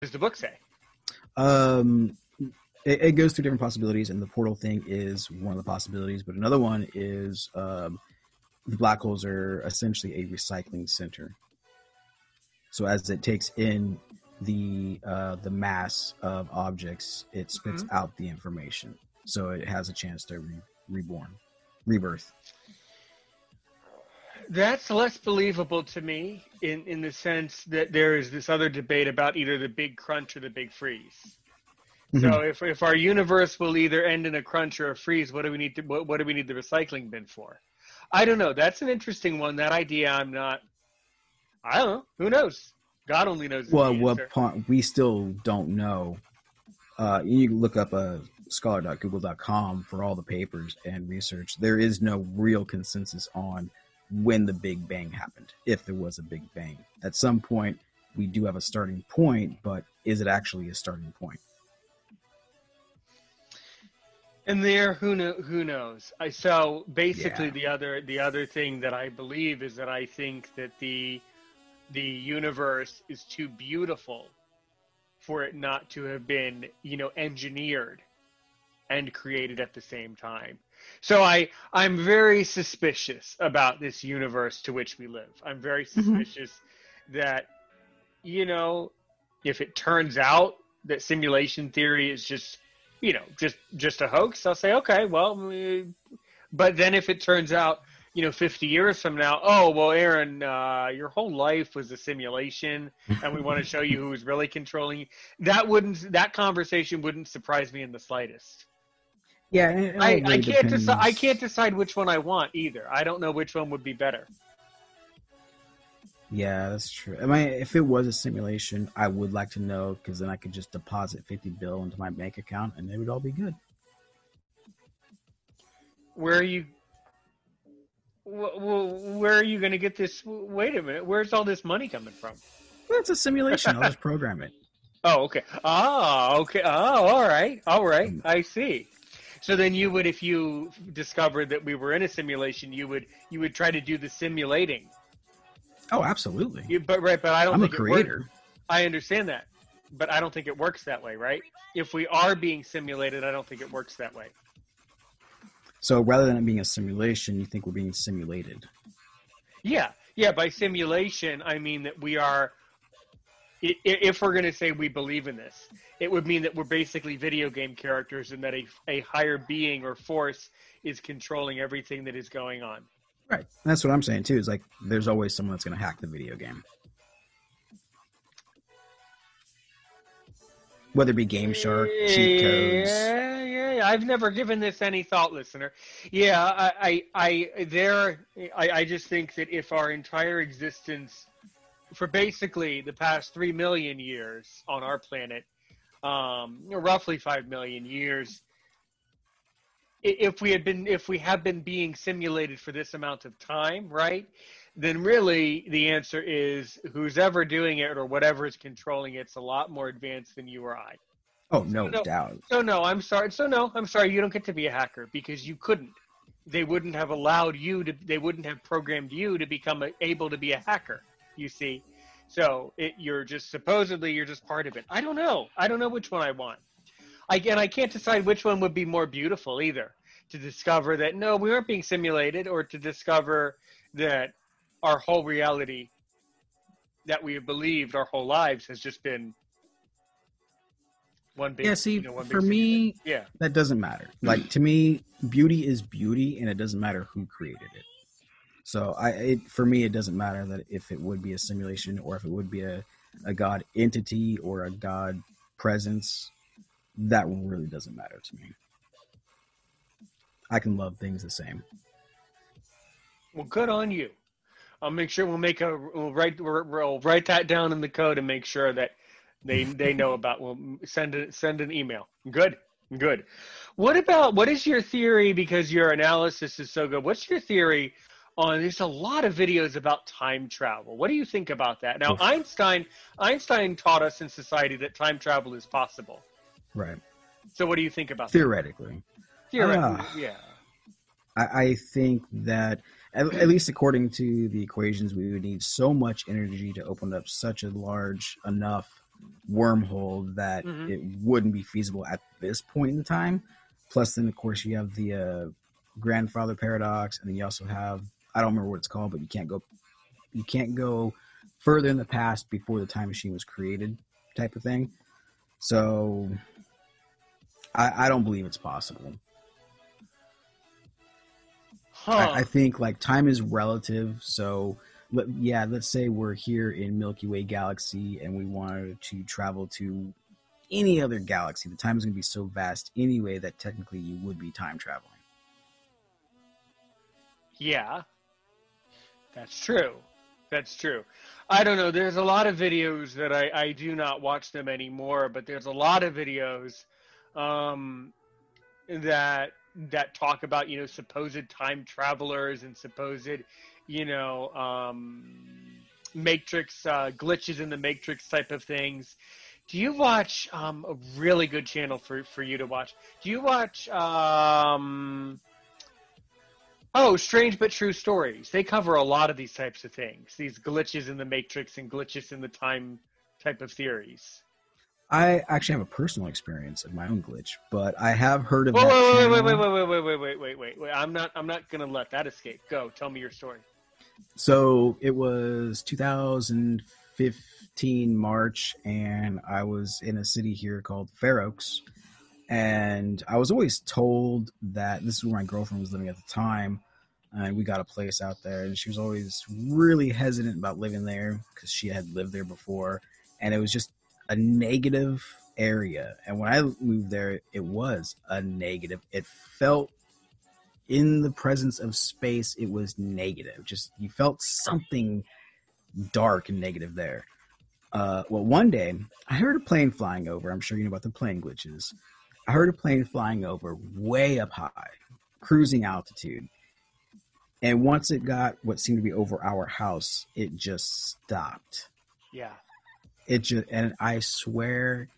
does the book say? Um, it goes through different possibilities, and the portal thing is one of the possibilities. But another one is the black holes are essentially a recycling center. So as it takes in the mass of objects, it spits out the information. So it has a chance to rebirth. That's less believable to me in the sense that there is this other debate about either the big crunch or the big freeze. So if our universe will either end in a crunch or a freeze, what do we need the recycling bin for? I don't know. That's an interesting one. That idea, I don't know. Who knows? God only knows. Well, we still don't know. You can look up scholar.google.com for all the papers and research. There is no real consensus on when the Big Bang happened, if there was a Big Bang. At some point, we do have a starting point, but is it actually a starting point? And there, who knows? So basically, the other thing that I believe is that I think that the universe is too beautiful for it not to have been, engineered and created at the same time. So I'm very suspicious about this universe to which we live. I'm very suspicious that, if it turns out that simulation theory is just a hoax, I'll say, okay, well, but then if it turns out, 50 years from now, oh, well, Aaron, your whole life was a simulation and we want to show you who's really controlling you, that conversation wouldn't surprise me in the slightest. Yeah, I can't decide which one I want either. I don't know which one would be better. Yeah, that's true. I mean, if it was a simulation, I would like to know, because then I could just deposit $50 billion into my bank account and it would all be good. Where are you going to get this? Wait a minute. Where's all this money coming from? Well, it's a simulation. I'll just program it. Oh, okay. Oh, okay. Oh, all right. I see. So then you would, if you discovered that we were in a simulation, you would try to do the simulating. Oh, absolutely. But I don't. I'm think a creator. I understand that, but I don't think it works that way, right? If we are being simulated, I don't think it works that way. So rather than it being a simulation, you think we're being simulated? Yeah. By simulation, I mean that we are. If we're going to say we believe in this, it would mean that we're basically video game characters and that a higher being or force is controlling everything that is going on. Right. And that's what I'm saying, too, is like there's always someone that's going to hack the video game. Whether it be Game Shark, cheat codes. Yeah. I've never given this any thought, listener. Yeah, I just think that if our entire existence for basically the past 3 million years on our planet, roughly 5 million years, if we have been being simulated for this amount of time, right, then really the answer is who's ever doing it or whatever is controlling it's a lot more advanced than you or I. Oh, no doubt. I'm sorry. You don't get to be a hacker because you couldn't. They wouldn't have allowed you to. They wouldn't have programmed you to become able to be a hacker. You see, so you're just part of it. I don't know. I don't know which one I want. I can't decide which one would be more beautiful either. To discover that no, we aren't being simulated, or to discover that our whole reality that we have believed our whole lives has just been one big. Yeah, see, for me, that doesn't matter. Like, to me, beauty is beauty, and it doesn't matter who created it. So for me, it doesn't matter that if it would be a simulation or if it would be a God entity or a God presence. That really doesn't matter to me. I can love things the same. Well, good on you. I'll make sure we'll write that down in the code and make sure that they know about. We'll send an email. Good. What is your theory? Because your analysis is so good. What's your theory on? There's a lot of videos about time travel. What do you think about that? Now, Einstein taught us in society that time travel is possible. Right. So what do you think about Theoretically, yeah. I think that, at least according to the equations, we would need so much energy to open up such a large enough wormhole that Hmm. it wouldn't be feasible at this point in time. Plus, then of course you have the grandfather paradox, and then you also have, I don't remember what it's called, but you can't go further in the past before the time machine was created, type of thing. So I don't believe it's possible. I Huh. think like time is relative. So let's say we're here in Milky Way galaxy and we wanted to travel to any other galaxy. The time is going to be so vast anyway that technically you would be time traveling. Yeah, that's true. That's true. I don't know. There's a lot of videos that I do not watch them anymore, but there's a lot of videos um, that talk about, supposed time travelers and supposed, matrix glitches in the matrix type of things. Do you watch a really good channel for you to watch? Do you watch Oh, Strange but True Stories? They cover a lot of these types of things, these glitches in the matrix and glitches in the time type of theories. I actually have a personal experience of my own glitch, but I have heard of Whoa, that wait, wait, wait, channel. wait, wait, wait, wait, wait, wait, wait, wait. I'm not gonna let that escape. Go, tell me your story. So it was 2015 March, and I was in a city here called Fair Oaks. And I was always told that this is where my girlfriend was living at the time. And we got a place out there, and she was always really hesitant about living there because she had lived there before. And it was just a negative area. And when I moved there, it was a negative. It felt in the presence of space, it was negative. Just you felt something dark and negative there. Well, one day I heard a plane flying over. I'm sure you know about the plane glitches. I heard a plane flying over way up high, cruising altitude. And once it got what seemed to be over our house, it just stopped. Yeah, And I swear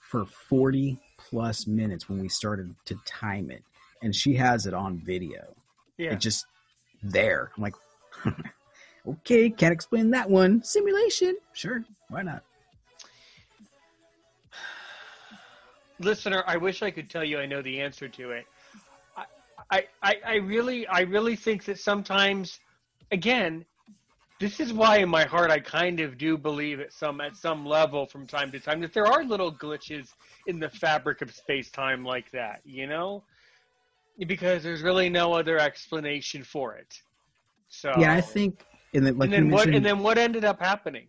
for 40 plus minutes when we started to time it, and she has it on video. It yeah. just there. I'm like, okay, can't explain that one. Simulation, sure, why not? Listener, I wish I could tell you I know the answer to it. I really think that sometimes, again, this is why in my heart I kind of do believe at some level from time to time that there are little glitches in the fabric of space time like that, because there's really no other explanation for it. Yeah, I So, think, and then and like you then what? And mentioned, then what ended up happening?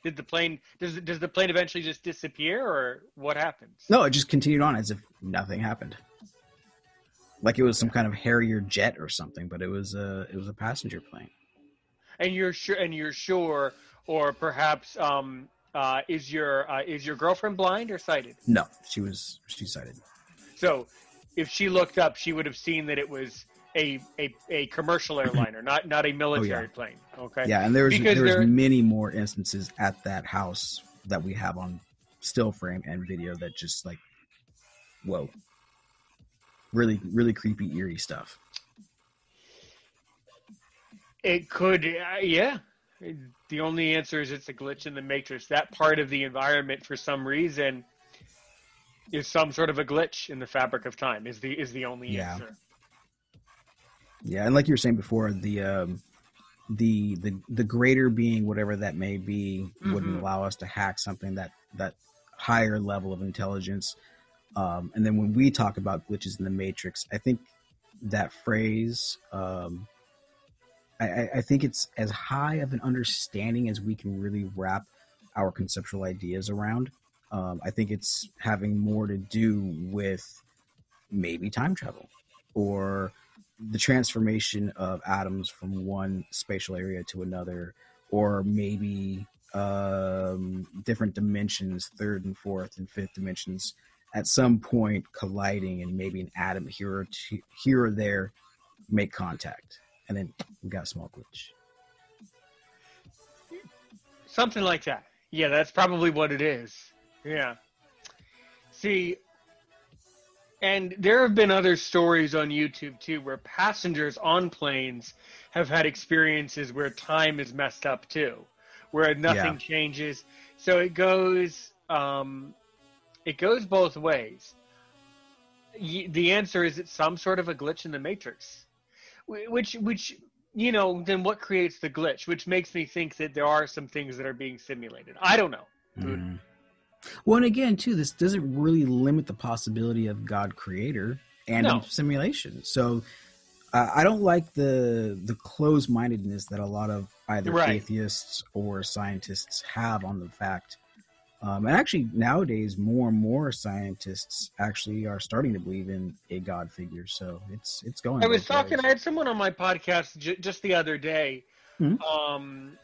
Did the plane does the plane eventually just disappear, or what happens? no, it just continued on as if nothing happened. Like it was some Okay. kind of Harrier jet or something, but it was a passenger plane. And you're sure, or perhaps is your girlfriend blind or sighted? No, she cited. So if she looked up, she would have seen that it was a commercial airliner, not a Oh yeah, military plane. Okay, yeah, and there's because there's there. many more instances at that house that we have on still frame and video that just like whoa, really really creepy eerie stuff. It could, yeah. The only answer is it's a glitch in the matrix. That part of the environment, for some reason, is some sort of a glitch in the fabric of time. Is the only Yeah, answer. yeah, and like you were saying before, the greater being, whatever that may be, wouldn't Mm-hmm. allow us to hack something that higher level of intelligence. And then when we talk about glitches in the matrix, I think that phrase, I think it's as high of an understanding as we can really wrap our conceptual ideas around. I think it's having more to do with maybe time travel or the transformation of atoms from one spatial area to another, or maybe different dimensions, third and fourth and fifth dimensions, at some point colliding, and maybe an atom here or there make contact, and then we got a small glitch. Something like that. Yeah, that's probably what it is. Yeah. See, and there have been other stories on YouTube too where passengers on planes have had experiences where time is messed up too, where Yeah. nothing changes. So it goes both ways. The answer is it's some sort of a glitch in the matrix, which then what creates the glitch? Which makes me think that there are some things that are being simulated. I don't know. Mhm. Well, and again, too, this doesn't really limit the possibility of God creator and No. in simulation. So I don't like the closed mindedness that a lot of either Right. atheists or scientists have on the fact. And actually, nowadays, more and more scientists actually are starting to believe in a God figure. So it's going I was both talking. ways. I had someone on my podcast just the other day. Hmm.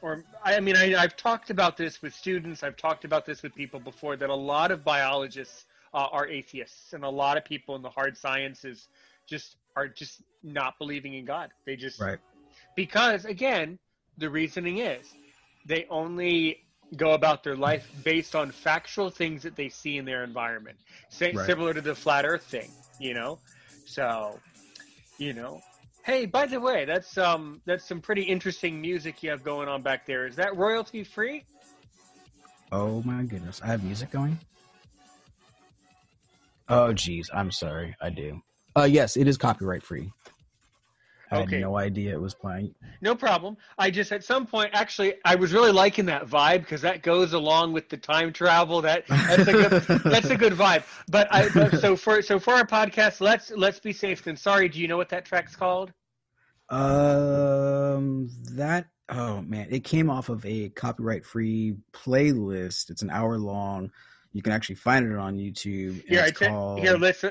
I've talked about this with students. I've talked about this with people before. That a lot of biologists are atheists, and a lot of people in the hard sciences are just not believing in God. They just Right. because again, the reasoning is they only go about their life based on factual things that they see in their environment. Right. Similar to the flat Earth thing, So you know. Hey, by the way, that's some pretty interesting music you have going on back there. Is that royalty free? Oh my goodness, I have music going. Oh geez, I'm sorry, I do. Yes, it is copyright free. I had Okay, no idea it was playing. no problem. I just at some point actually I was really liking that vibe because that goes along with the time travel. That's a good vibe. So for our podcast, let's be safe and sorry. Do you know what that track's called? That oh man, it came off of a copyright free playlist. It's an hour long. You can actually find it on YouTube, and Here, it's here, called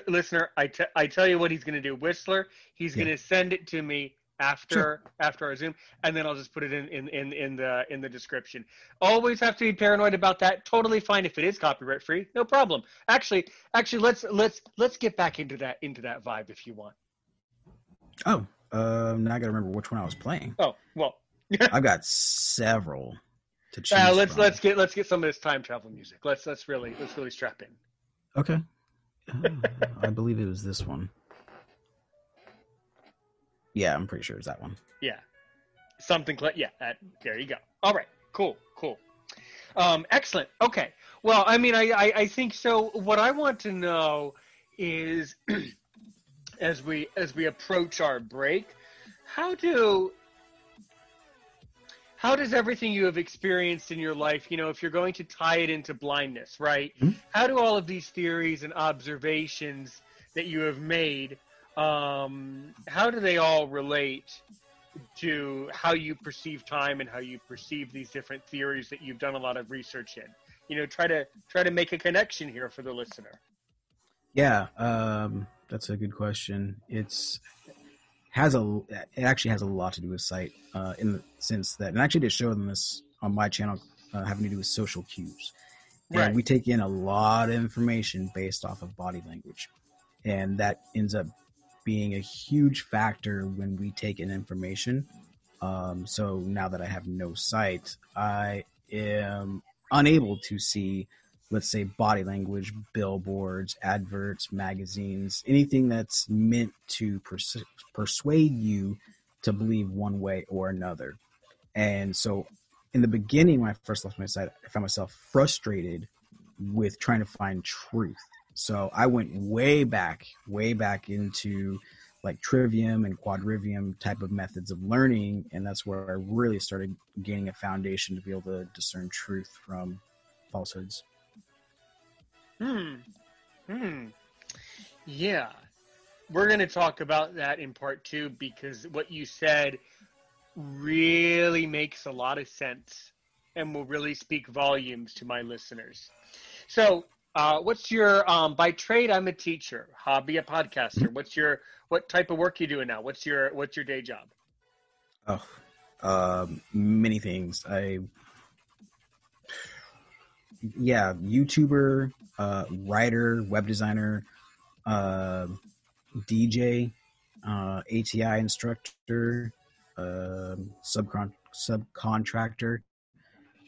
listener. I tell you what he's going to do. Whistler, he's yeah, going to send it to me sure. after our Zoom, and then I'll just put it in the description. Always have to be paranoid about that. Totally fine if it is copyright free, no problem. Actually, let's get back into that vibe if you want. Oh, now I gotta remember which one I was playing. Oh well. I've got several to choose let's from. let's get some of this time travel music. Let's really strap in. Okay. I believe it was this one. Yeah, I'm pretty sure it's that one. Yeah, there you go. All right, cool. Excellent. Okay. Well, I think so. What I want to know is, as we approach our break, how does everything you have experienced in your life, if you're going to tie it into blindness, right? Hmm? How do all of these theories and observations that you have made, how do they all relate to how you perceive time and how you perceive these different theories that you've done a lot of research in? Try to make a connection here for the listener. Yeah, that's a good question. It actually has a lot to do with sight, in the sense that, and I actually did show them this on my channel, having to do with social cues. And Right. we take in a lot of information based off of body language, and that ends up being a huge factor when we take in information. So now that I have no sight, I am unable to see, let's say, body language, billboards, adverts, magazines, anything that's meant to persuade you to believe one way or another. And so in the beginning, when I first lost my sight, I found myself frustrated with trying to find truth. So I went way back into like trivium and quadrivium type of methods of learning. And that's where I really started gaining a foundation to be able to discern truth from falsehoods. Yeah. We're going to talk about that in part 2 because what you said really makes a lot of sense and will really speak volumes to my listeners. So, what's your by trade? I'm a teacher, hobby a podcaster. What type of work you doing now? What's your day job? Many things. YouTuber, writer, web designer, DJ, ATI instructor, subcontractor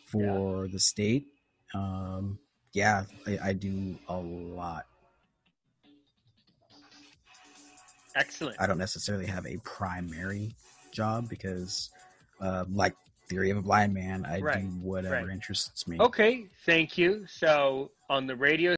for the state. I do a lot. Excellent. I don't necessarily have a primary job because, like Theory of a Blind Man. I Right, do whatever right. interests me. Okay, thank you. So on the radio